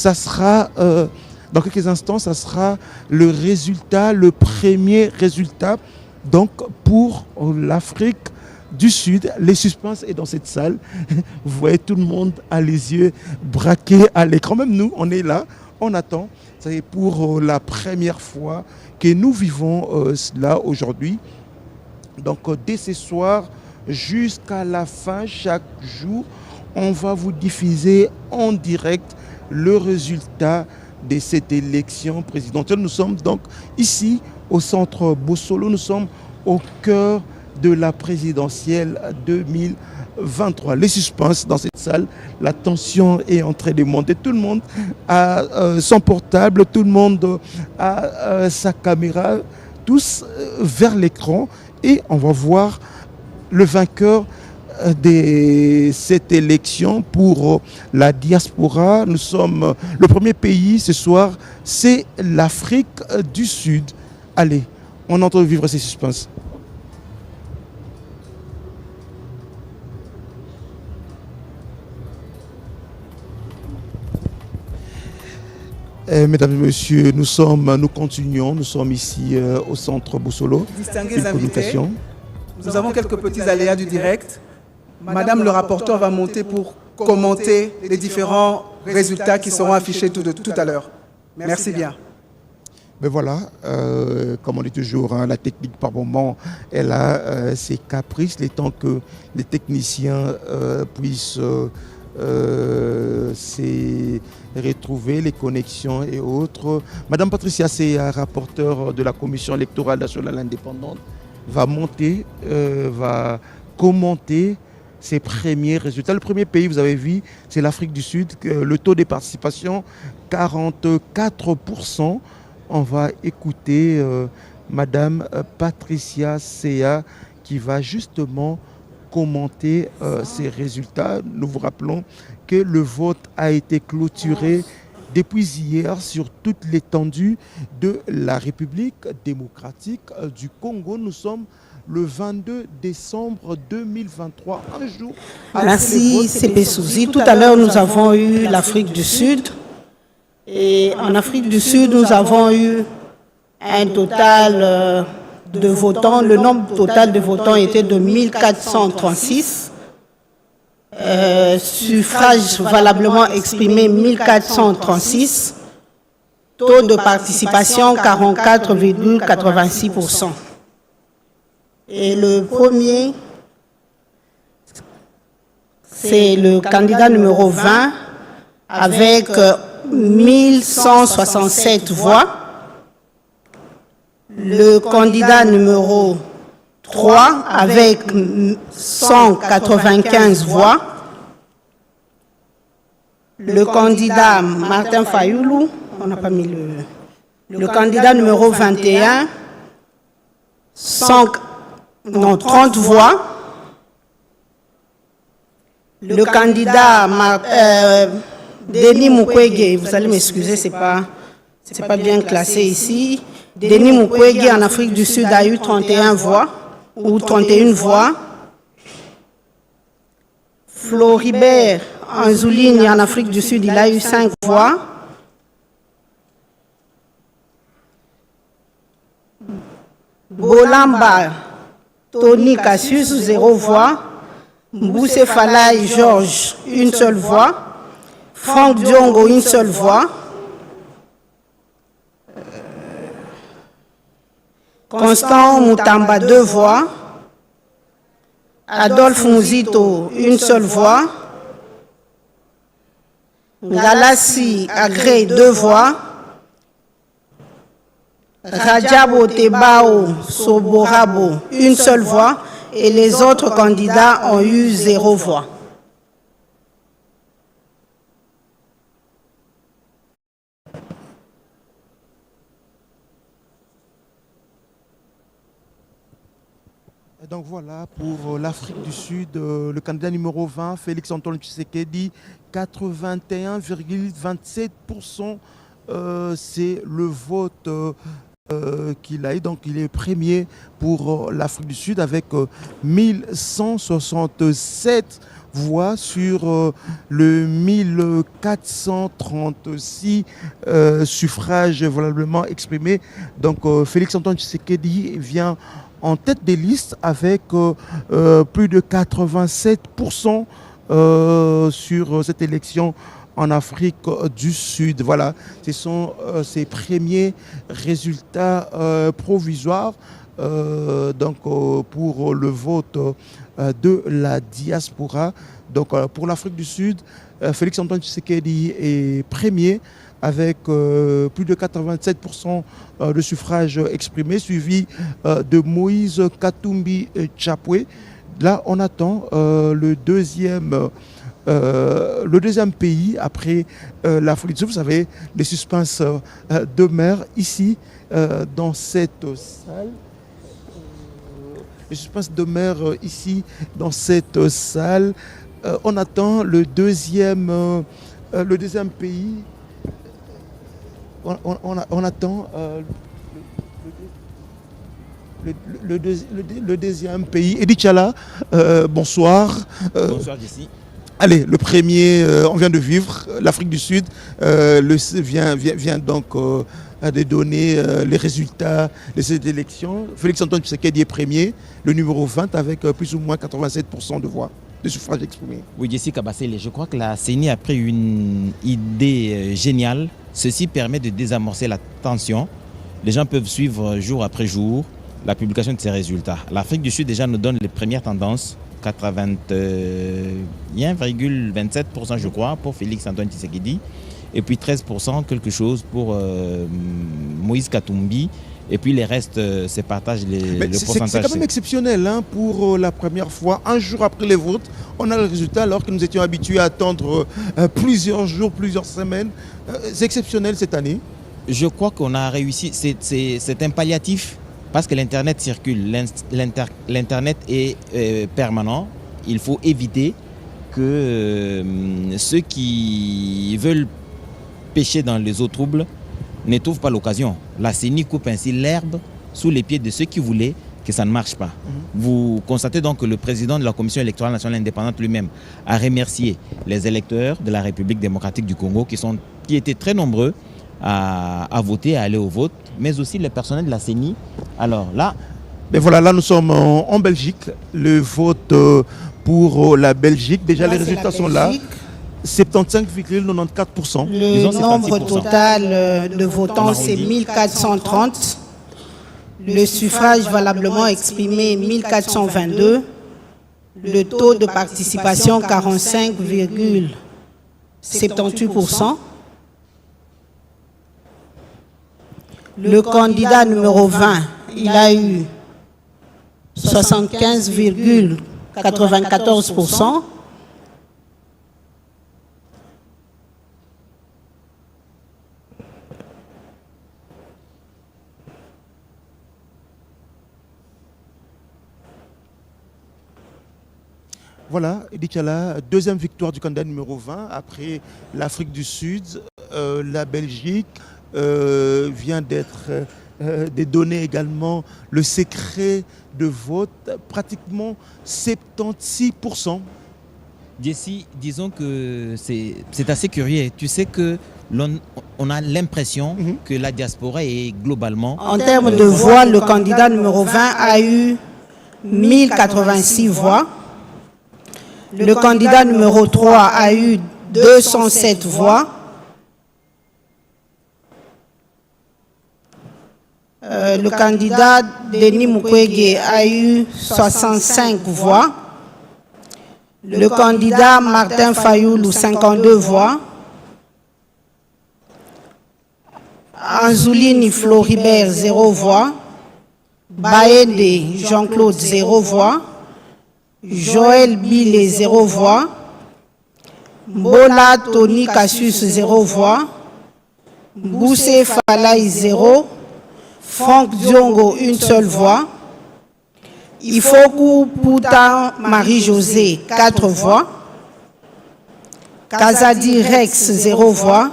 Ça sera, dans quelques instants, ça sera le résultat, le premier résultat donc pour l'Afrique du Sud. Les suspens est dans cette salle. Vous voyez, tout le monde a les yeux braqués à l'écran. Même nous, on est là, on attend. C'est pour la première fois que nous vivons cela aujourd'hui. Donc dès ce soir jusqu'à la fin, chaque jour, on va vous diffuser en direct le résultat de cette élection présidentielle. Nous sommes donc ici au centre Bossolo, nous sommes au cœur de la présidentielle 2023. Les suspens dans cette salle, la tension est en train de monter. Tout le monde a son portable, tout le monde a sa caméra, tous vers l'écran et on va voir le vainqueur de cette élection pour la diaspora. Nous sommes le premier pays ce soir, c'est l'Afrique du Sud. Allez, on entend vivre ces suspens. Mesdames et messieurs, nous continuons, nous sommes ici au centre Bossolo. Distingués invités, nous avons quelques petits aléas du direct. Madame le rapporteur va monter pour commenter les différents résultats qui seront affichés tout à l'heure. Merci bien. Mais voilà, comme on dit toujours, hein, la technique par moment, elle a ses caprices, le temps que les techniciens puissent retrouver les connexions et autres. Madame Patricia, c'est rapporteur de la Commission électorale nationale indépendante, va monter, va commenter ces premiers résultats. Le premier pays, vous avez vu, c'est l'Afrique du Sud. Le taux de participation, 44%. On va écouter Madame Patricia Sea qui va justement commenter ces résultats. Nous vous rappelons que le vote a été clôturé depuis hier sur toute l'étendue de la République démocratique du Congo. Nous sommes le 22 décembre 2023, un jour. Merci CP Souzi. Tout à l'heure, nous avons eu l'Afrique du Sud. Et en Afrique du Sud, nous avons eu un total de votants. Le nombre total de votants était de 1436. Suffrages valablement exprimés 1436. Taux de participation 44,86%. Et le premier, c'est le candidat numéro 20 avec 1167 voix. Le candidat numéro 3 avec 195 voix. Le candidat Martin Fayoulou, on n'a pas mis le candidat numéro 21, 30 voix. Le candidat Denis Mukwege, vous allez m'excuser, c'est pas bien classé ici. Denis Mukwege en Afrique du Sud a eu 31 voix ou 31 voix. Floribert Anzouligne en Afrique du Sud, il a eu 5 voix. Bolamba Tony Cassius, 0 voix. Mbousse Falaï Georges, 1 seule voix. Franck Diongo, 1 seule voix. Constant Moutamba, 2 voix. Adolphe Mouzito, 1 seule voix. Galassi Agré, 2 voix. Rajabo Tebao Soborabo, 1 seule voix. Et les autres candidats ont eu 0 voix. Donc voilà, pour l'Afrique du Sud, le candidat numéro 20, Félix Antoine Tshisekedi, 81,27%, c'est le vote qu'il a eu. Donc il est premier pour l'Afrique du Sud avec 1167 voix sur le 1436 suffrages valablement exprimés. Donc Félix-Antoine Tshisekedi vient en tête des listes avec plus de 87% sur cette élection en Afrique du Sud. Voilà, ce sont ces premiers résultats provisoires pour le vote de la diaspora. Donc pour l'Afrique du Sud, Félix-Antoine Tshisekedi est premier avec plus de 87% de suffrages exprimés, suivi de Moïse Katumbi Chapwe. Là, on attend le deuxième pays après l'Afrique du Sud. Vous savez, les suspens demeurent ici dans cette salle. Les suspens demeurent ici dans cette salle. On attend le deuxième pays. On attend le deuxième pays. Edith Tchala, bonsoir. Bonsoir, Jessie. Allez, le premier, on vient de vivre, l'Afrique du Sud vient donc de donner les résultats de cette élection. Félix-Antoine Tshisekedi est premier, le numéro 20 avec plus ou moins 87% de voix, de suffrages exprimés. Oui, Jessie Kabassele, je crois que la CENI a pris une idée géniale. Ceci permet de désamorcer la tension. Les gens peuvent suivre jour après jour la publication de ces résultats. L'Afrique du Sud déjà nous donne les premières tendances. 81,27% je crois pour Félix-Antoine Tshisekedi et puis 13% quelque chose pour Moïse Katumbi et puis les restes se partagent le pourcentage. C'est quand même exceptionnel hein, pour la première fois, un jour après les votes, on a le résultat alors que nous étions habitués à attendre plusieurs jours, plusieurs semaines. C'est exceptionnel cette année. Je crois qu'on a réussi, c'est un palliatif. Parce que l'Internet circule, l'Internet est permanent. Il faut éviter que ceux qui veulent pêcher dans les eaux troubles ne trouvent pas l'occasion. La CENI coupe ainsi l'herbe sous les pieds de ceux qui voulaient que ça ne marche pas. Vous constatez donc que le président de la Commission électorale nationale indépendante lui-même a remercié les électeurs de la République démocratique du Congo qui étaient très nombreux à voter, à aller au vote, mais aussi le personnel de la CENI. Alors là, voilà, là nous sommes en Belgique. Le vote pour la Belgique, déjà les résultats sont là. 75,94%. Le nombre total de votants, c'est 1430. Le suffrage valablement exprimé, 1422. Le taux de participation, 45,78%. Le candidat numéro 20, il a eu 75,94%. Voilà, Edith Tchala, deuxième victoire du candidat numéro 20 après l'Afrique du Sud, la Belgique. Vient d'être donné également le secret de vote, pratiquement 76%. Jessie, disons que c'est assez curieux. Tu sais que on a l'impression que la diaspora est globalement... En termes de voix, le candidat numéro 20 a eu 1086 voix. Le candidat numéro 3 a eu 207 voix. Le candidat Denis Mukwege a eu 65 voix. Le candidat Martin Fayoulou, 52 voix. Anzoulini Floribert, 0 voix. Baende Jean-Claude, 0 voix. Joël Bile, 0 voix. Mbola Tony Cassius, 0 voix. Boussé Falaï, 0. Franck Diongo, une seule voix. Ifoku Pouta Marie-Josée, 4 voix. Kazadi Rex, 0 voix.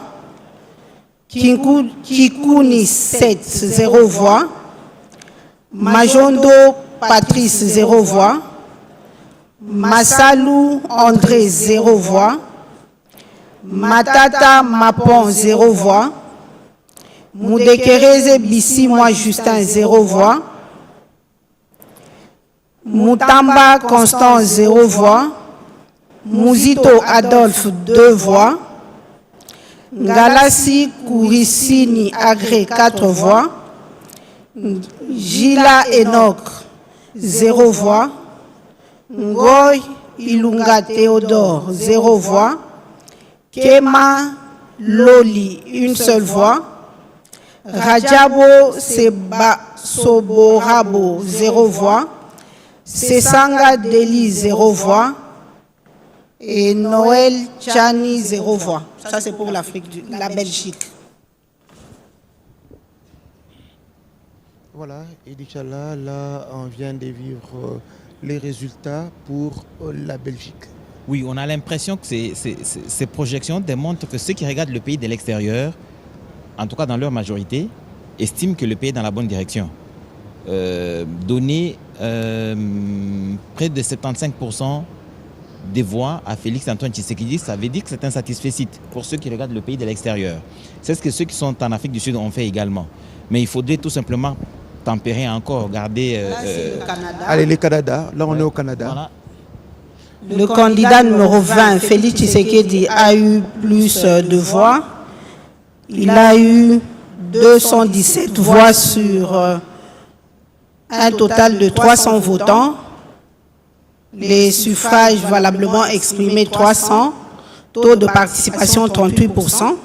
Kikouni 7, 0 voix. Majondo Patrice, 0 voix. Massalou André, 0 voix. Matata Mapon, 0 voix. Moudekereze Bissi Moi Justin, 0 voix. Moutamba Constant, 0 voix. Mouzito Adolphe, 2 voix. Ngalassi Kourissini Agré, 4 voix. Gila Enoch, 0 voix. Ngoy Ilunga Théodore, 0 voix. Kema Loli, 1 seule voix. Rajabo Seba Soborabo, 0 voix. Sesanga Deli, 0 voix. Et Noël Chani, 0 voix. Ça, c'est pour la Belgique. Voilà, et Inch'Allah, là, on vient de vivre les résultats pour la Belgique. Oui, on a l'impression que ces projections démontrent que ceux qui regardent le pays de l'extérieur, en tout cas dans leur majorité, estiment que le pays est dans la bonne direction. Donner près de 75% des voix à Félix Antoine Tshisekedi, ça veut dire que c'est un satisfecit pour ceux qui regardent le pays de l'extérieur. C'est ce que ceux qui sont en Afrique du Sud ont fait également. Mais il faudrait tout simplement tempérer encore, garder... Là, c'est le Canada. Allez, le Canada, là on est au Canada. Voilà. Le candidat numéro 20, Félix Tshisekedi, a eu plus de voix. Il a eu 217 voix sur un total de 300 votants. Les suffrages valablement exprimés 300, taux de participation 38%.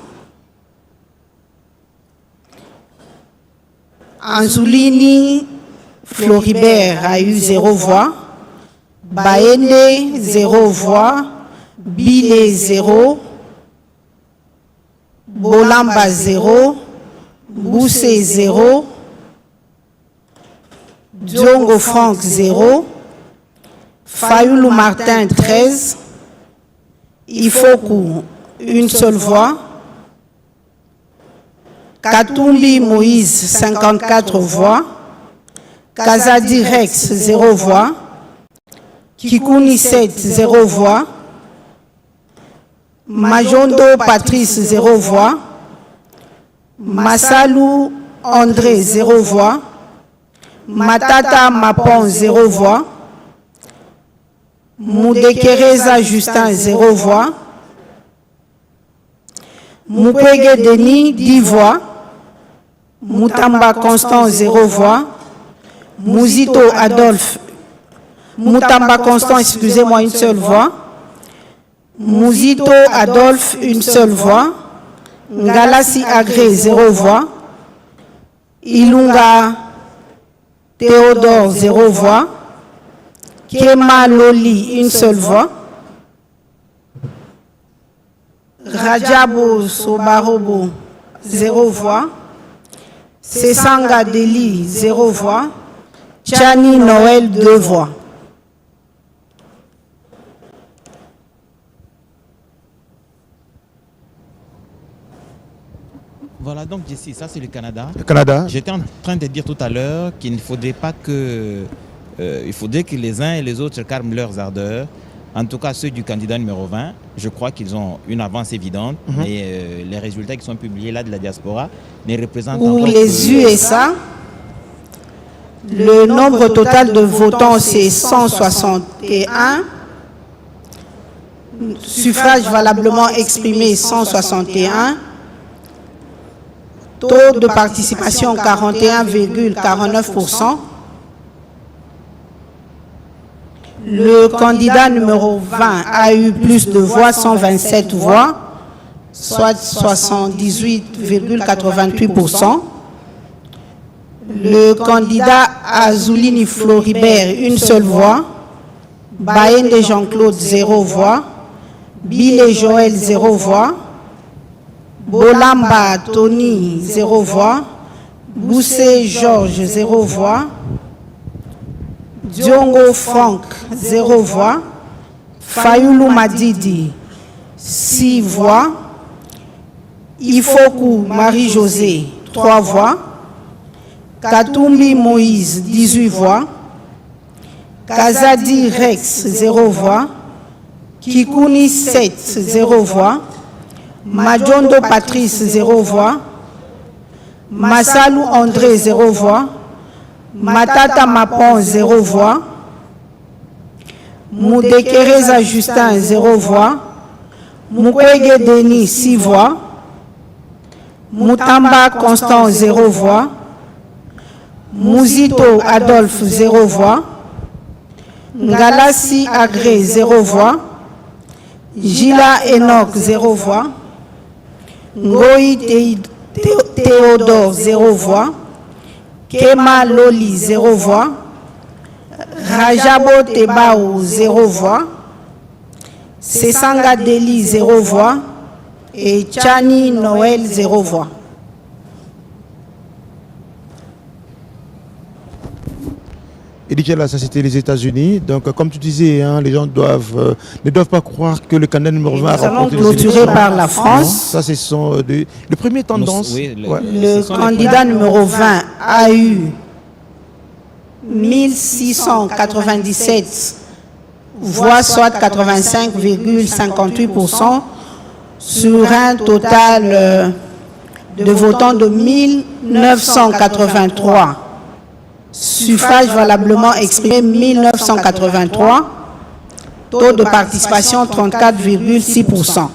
Anzoulini Floribert a eu 0 voix. Baende, 0 voix. Bile, 0. Bolamba, 0. Boussé, 0. Diongo Franck, 0. Fayoulou Martin, 13. Ifoku, 1 seule voix. Katumbi Moïse, 54 voix. Kazadi Rex, 0 voix. Kikouni 7, 0 voix. Majondo Patrice, 0 voix. Massalou André, 0 voix. Matata Mapon, 0 voix. Moudekereza Justin, 0 voix. Mukwege Denis, 10 voix. Moutamba Constant, 0 voix. Mouzito Adolphe, Moutamba Constant, excusez-moi, 1 seule voix. Mouzito Adolphe, 1 seule voix. Ngalassi Agré, 0 voix. Ilunga Théodore, 0 voix. Kema Loli, 1 seule voix. Rajabo Sobarobo, 0 voix. Sesanga Deli, 0 voix. Chani Noël, 2 voix. Voilà, donc Jessie, ça c'est le Canada. Le Canada. J'étais en train de dire tout à l'heure qu'il ne faudrait pas que... il faudrait que les uns et les autres calment leurs ardeurs. En tout cas, ceux du candidat numéro 20, je crois qu'ils ont une avance évidente. Et les résultats qui sont publiés là de la diaspora ne représentent Pour encore les USA, le nombre total de votants, c'est 161. Suffrages valablement exprimés, 161. Taux de participation, 41,49%. Le candidat numéro 20 a eu plus de voix, 127 voix, soit 78,88%. Le candidat Azoulini Floribert, 1 seule voix. Baende Jean-Claude, 0 voix. Bile Joël, 0 voix. Bolamba Tony, 0 voix. Boussé Georges, 0 voix. Diongo Franck, 0 voix. Fayoulou Madidi, 6 voix. Ifoku Marie-Josée, 3 voix. Katumbi Moïse, 18 voix. Kazadi Rex, 0 voix. Kikouni 7, 0 voix. Madjondo Patrice, 0 voix. Massalou André, 0 voix. Matata Mapon, 0 voix. Moudekereza Justin, 0 voix. Mukwege Denis, 6 voix. Moutamba Constant, 0 voix. Mouzito Adolphe, 0 voix. Ngalassi Agré, 0 voix. Gila Enoch, 0 voix. Ngoï Théodore, 0 voix. Kema Loli, 0 voix. Rajabo Tebao, 0 voix. Sessanga Deli, 0 voix. Et Chani Noël, 0 voix. Et déjà là, ça c'était les États-Unis. Donc, comme tu disais, hein, les gens ne doivent pas croire que le candidat numéro 20 a remporté les élections. Clôturé par la France. Ça, c'est le premier tendance. Le candidat numéro 20 a eu 1697 voix, soit 85,58%, sur un total de votants de 1983. Suffrage valablement exprimé 1983, taux de participation 34,6%.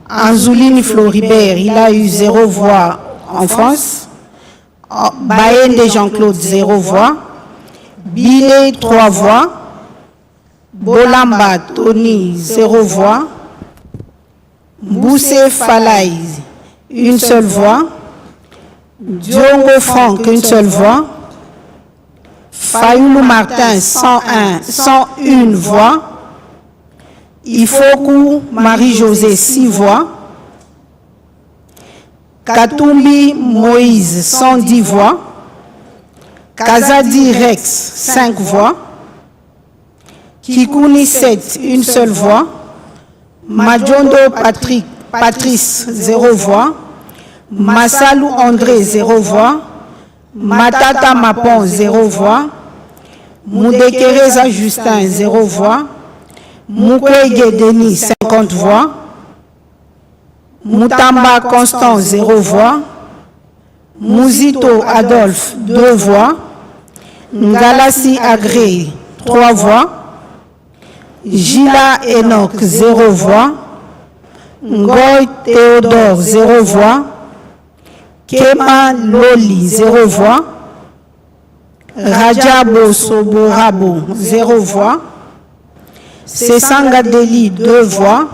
Anzouline Floribert, il a eu 0 voix en France. Baende Jean-Claude, 0 voix. Bilé, 3 voix. Bolamba Tony, 0 voix. Boussé Falaï, une seule voix. Diongo Franck, une seule voix. Fayoulou Martin, 101 voix. Ifokou Marie-Josée, 6 voix. Katumbi Moïse, 110 voix. Kazadi Rex, 5 voix. Kikouni 7, une seule voix. Madjondo Patrice, 0 voix. Massalou André, 0 voix. Matata Mapon, 0 voix. Moudekereza Justin, 0 voix. Mukwege Denis, 50 voix. Moutamba Constant, 0 voix. Mouzito Adolphe, 2 voix. Ngalassi Agré, 3 voix. Gila Enoch, 0 voix. Ngoï Théodore, 0 voix. Kema Loli, 0 voix. Rajabo Soborabo, 0 voix. Sessanga Deli, 2 voix.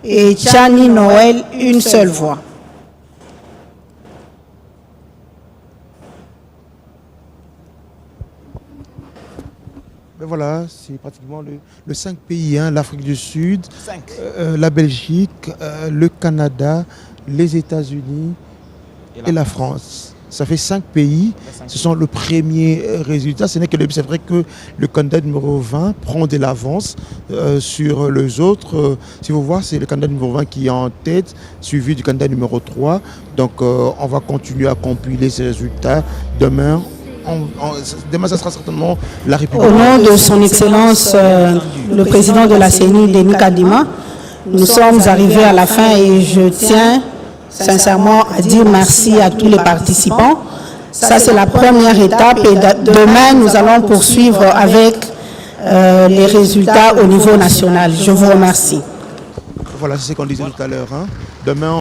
Et Chani Noël, une seule voix. Ben voilà, c'est pratiquement le 5 pays, hein, l'Afrique du Sud, la Belgique, le Canada, les États-Unis et la France. Ça fait 5 pays. Ce sont le premier résultat. Ce n'est que c'est vrai que le candidat numéro 20 prend de l'avance sur les autres. Si vous voyez, c'est le candidat numéro 20 qui est en tête, suivi du candidat numéro 3. Donc, on va continuer à compiler ces résultats. Demain, ça sera certainement la République. Au nom de son Excellence, le président de la CENI, Denis Kadima, nous sommes arrivés à la fin et je tiens sincèrement à dire merci à tous les participants. Ça, c'est la première étape et demain, nous allons poursuivre avec les résultats au niveau national. Je vous remercie. Voilà, c'est ce qu'on disait tout à l'heure. Hein. Demain,